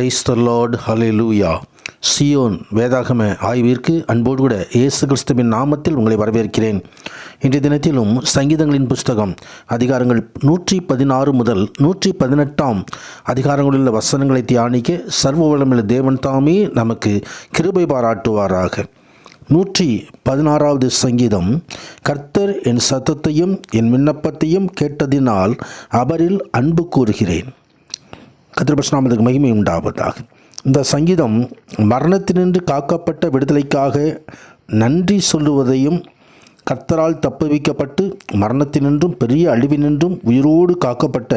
Praise the Lord, hallelujah. Zion வேதாகம ஆய்விற்கு அன்போடு கூட இயேசு கிறிஸ்துவின் நாமத்தில் உங்களை வரவேற்கிறேன். இன்றைய தினத்திலும் சங்கீதங்களின் புஸ்தகம் அதிகாரங்கள் 116 முதல் 118 அதிகாரங்களிலுள்ள வசனங்களை தியானிக்க சர்வ வல்லமையுள்ள தேவன் தாமே நமக்கு கிருபை பாராட்டுவாராக. 116வது சங்கீதம். கர்த்தர் என் சத்தத்தையும் என் விண்ணப்பத்தையும் கேட்டதினால் அவரில் அன்பு கூறுகிறேன். கர்த்தர் பரிசுத்தநாமத்துக்கு மகிமை உண்டாவதாக. இந்த சங்கீதம் மரணத்தினின்று காக்கப்பட்ட விடுதலைக்காக நன்றி சொல்லுவதையும், கர்த்தரால் தப்புவிக்கப்பட்டு மரணத்தினின்றும் பெரிய அழிவினின்றும் உயிரோடு காக்கப்பட்ட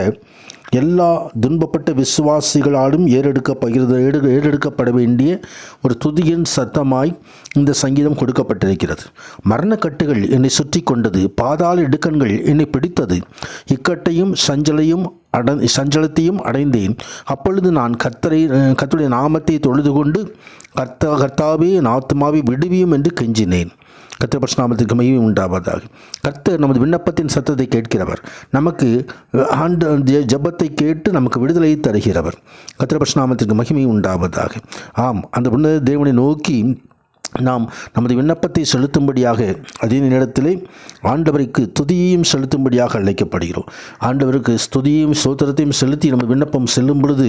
எல்லா துன்பப்பட்ட விசுவாசிகளாலும் ஏறெடுக்கப்பட வேண்டிய ஒரு துதியின் சத்தமாய் இந்த சங்கீதம் கொடுக்கப்பட்டிருக்கிறது. மரணக்கட்டுகள் என்னை சுற்றி கொண்டது, பாதாள இடுக்கண்கள் என்னை பிடித்தது, இக்கட்டையும் சஞ்சலத்தையும் அடைந்தேன். அப்பொழுது நான் கர்த்தருடைய நாமத்தை தொழுது கொண்டு கர்த்தாவே என் ஆத்துமாவை விடுவியும் என்று கெஞ்சினேன். கர்த்தர் பரிசுத்தநாமத்துக்கு மகிமை உண்டாவதாக. கர்த்தர் நமது விண்ணப்பத்தின் சத்தத்தை கேட்கிறவர், நமக்கு ஜெபத்தை கேட்டு நமக்கு விடுதலை தருகிறவர். கர்த்தர் பரிசுத்தநாமத்துக்கு மகிமை உண்டாவதாக. ஆம், அந்த உன்னத தேவனை நோக்கி நாம் நமது விண்ணப்பத்தை செலுத்தும்படியாக அதே நேரத்திலே ஆண்டவருக்கு துதியையும் செலுத்தும்படியாக அழைக்கப்படுகிறோம். ஆண்டவருக்கு ஸ்துதியையும் ஸ்தோத்திரத்தையும் செலுத்தி நம்ம விண்ணப்பம் செல்லும் பொழுது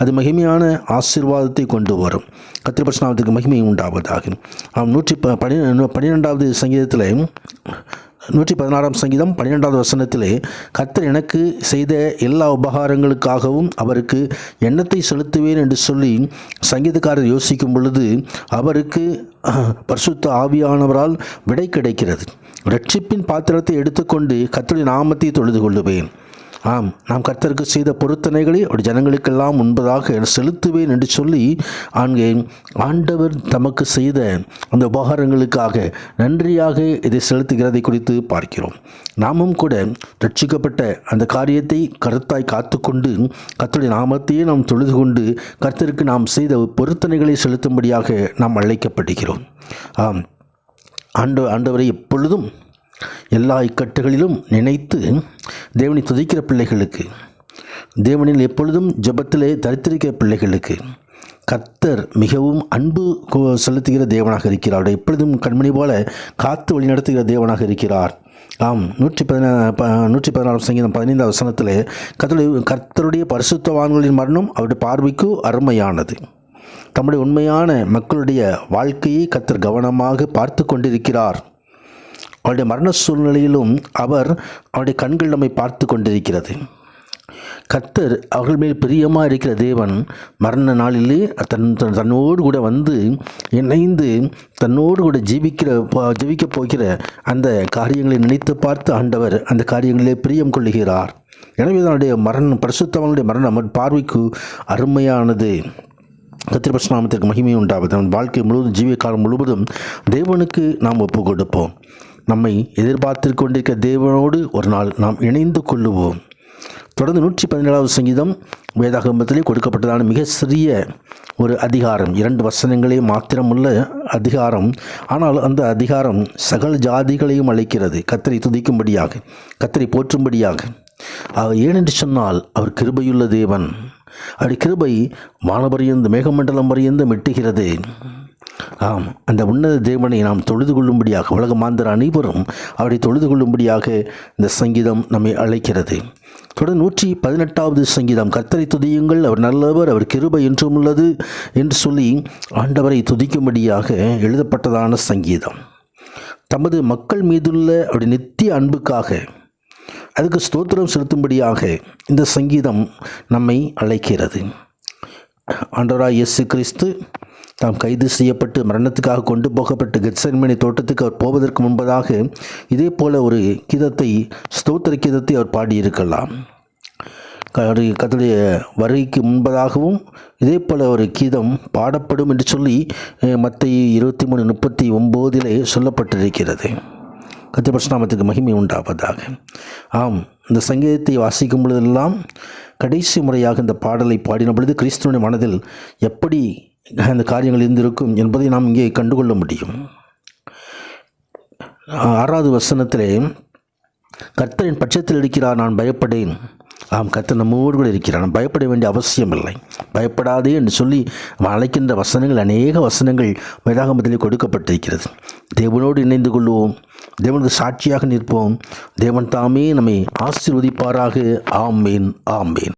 அது மகிமையான ஆசீர்வாதத்தை கொண்டு வரும். கர்த்தர் பரிசுத்தநாமத்துக்கு மகிமை உண்டாவதாக. 112வது சங்கீதத்தில் 116ஆம் சங்கீதம் 12வது வசனத்திலே, கர்த்தர் எனக்கு செய்த எல்லா உபகாரங்களுக்காகவும் அவருக்கு எண்ணத்தை செலுத்துவேன் என்று சொல்லி சங்கீதக்காரர் யோசிக்கும் பொழுது அவருக்கு பரிசுத்த ஆவியானவரால் விடை கிடைக்கிறது. இரட்சிப்பின் பாத்திரத்தை எடுத்துக்கொண்டு கர்த்தருடைய நாமத்தை தொழுது கொள்ளுவேன். ஆம், நாம் கர்த்தருக்கு செய்த பொருத்தனைகளை அப்படி ஜனங்களுக்கெல்லாம் முன்பதாக செலுத்துவேன் என்று சொல்லி அங்கே ஆண்டவர் தமக்கு செய்த அந்த உபகாரங்களுக்காக நன்றியாக இதை செலுத்துகிறதை குறித்து பார்க்கிறோம். நாமும் கூட ரட்சிக்கப்பட்ட அந்த காரியத்தை கருத்தாய் காத்துக்கொண்டு கர்த்தருடைய நாமத்தையே நாம் தொழுது கொண்டு கர்த்தருக்கு நாம் செய்த பொருத்தனைகளை செலுத்தும்படியாக நாம் அழைக்கப்படுகிறோம். ஆம், ஆண்டவரை எப்பொழுதும் எல்லா இக்கட்டுகளிலும் நினைத்து தேவனை துதிக்கிற பிள்ளைகளுக்கு, தேவனில் எப்பொழுதும் ஜெபத்திலே தரித்திருக்கிற பிள்ளைகளுக்கு கர்த்தர் மிகவும் அன்பு செலுத்துகிற தேவனாக இருக்கிறார். எப்பொழுதும் கண்மணி போல காத்து வழி நடத்துகிற தேவனாக இருக்கிறார். ஆம், 116 சங்கீதம் 15வது வசனத்திலே, கர்த்தருடைய பரிசுத்தவான்களின் மரணம் அவருடைய பார்வைக்கு அருமையானது. தம்முடைய உண்மையான மக்களுடைய வாழ்க்கையை கர்த்தர் கவனமாக பார்த்து கொண்டிருக்கிறார். அவருடைய மரண சூழ்நிலையிலும் அவருடைய கண்கள் நம்மை பார்த்து கொண்டிருக்கிறது. கர்த்தர் அவர்கள் மேல் பிரியமாக இருக்கிற தேவன் மரண நாளிலே தன்னோடு கூட வந்து இணைந்து தன்னோடு கூட ஜீவிக்க போகிற அந்த காரியங்களை நினைத்து பார்த்து ஆண்டவர் அந்த காரியங்களிலே பிரியம் கொள்ளுகிறார். எனவே தன்னுடைய பரிசுத்தவான்களுடைய மரணம் பார்வைக்கு அருமையானது. கர்த்தர் பரிசுத்தநாமத்திற்கு மகிமை உண்டாவது. நம் வாழ்க்கை முழுவதும் ஜீவிய காலம் முழுவதும் தேவனுக்கு நாம் ஒப்பு கொடுப்போம். நம்மை எதிர்பார்த்து கொண்டிருக்கிற தேவனோடு ஒரு நாள் நாம் இணைந்து கொள்ளுவோம். தொடர்ந்து 117வது சங்கீதம் வேதாகமத்திலே கொடுக்கப்பட்டதான மிக சிறிய ஒரு அதிகாரம், 2 வசனங்களே மாத்திரமுள்ள அதிகாரம். ஆனால் அந்த அதிகாரம் சகல ஜாதிகளையும் அழைக்கிறது கர்த்தரை துதிக்கும்படியாக, கர்த்தரை போற்றும்படியாக. ஏனென்று சொன்னால் அவர் கிருபையுள்ள தேவன். அப்படி கிருபை வானபரியந்த மேகமண்டலம் பரியந்தம் எட்டுகிறது. ஆம், அந்த உன்னத தேவனை நாம் தொழுது கொள்ளும்படியாக, உலக மாந்தர் அனைவரும் அவரை தொழுது கொள்ளும்படியாக இந்த சங்கீதம் நம்மை அழைக்கிறது. தொடர்ந்து 118வது சங்கீதம். கர்த்தரை துதியுங்கள், அவர் நல்லவர், அவர் கிருபை என்றும் உள்ளது என்று சொல்லி ஆண்டவரை துதிக்கும்படியாக எழுதப்பட்டதான சங்கீதம். தமது மக்கள் மீதுள்ள அவருடைய நித்திய அன்புக்காக அதுக்கு ஸ்தோத்திரம் செலுத்தும்படியாக இந்த சங்கீதம் நம்மை அழைக்கிறது. ஆண்டவராய் இயேசு கிறிஸ்து தாம் கைது செய்யப்பட்டு மரணத்துக்காக கொண்டு போகப்பட்டு கெத்செமனே தோட்டத்துக்கு அவர் போவதற்கு முன்பதாக இதே போல ஒரு ஸ்தோத்திர கீதத்தை அவர் பாடியிருக்கலாம். கர்த்தருடைய வருகைக்கு முன்பதாகவும் இதே போல ஒரு கீதம் பாடப்படும் என்று சொல்லி மத்தேயு 23:39 சொல்லப்பட்டிருக்கிறது. கர்த்தர் பரிசுத்தநாமத்துக்கு மகிமை உண்டாவதாக. ஆம், இந்த சங்கீதத்தை வாசிக்கும் பொழுதெல்லாம் கடைசி முறையாக இந்த பாடலை பாடின பொழுது கிறிஸ்துவனுடைய மனதில் எப்படி அந்த காரியங்கள் இருந்திருக்கும் என்பதை நாம் இங்கே கண்டுகொள்ள முடியும். 6வது வசனத்திலே, கர்த்தரின் பட்சத்தில் இருக்கிறார், நான் பயப்படேன். ஆம், கர்த்தர் நம்மோடு கூட இருக்கிறார். நாம் பயப்பட வேண்டிய அவசியம் இல்லை. பயப்படாதே என்று சொல்லி அவன் அழைக்கின்ற வசனங்கள், அநேக வசனங்கள் வேதாகமத்திலே கொடுக்கப்பட்டிருக்கிறது. தேவனோடு இணைந்து கொள்வோம், தேவனுக்கு சாட்சியாக நிற்போம். தேவன் தாமே நம்மை ஆசீர்வதிப்பாராக. ஆமேன், ஆமேன்.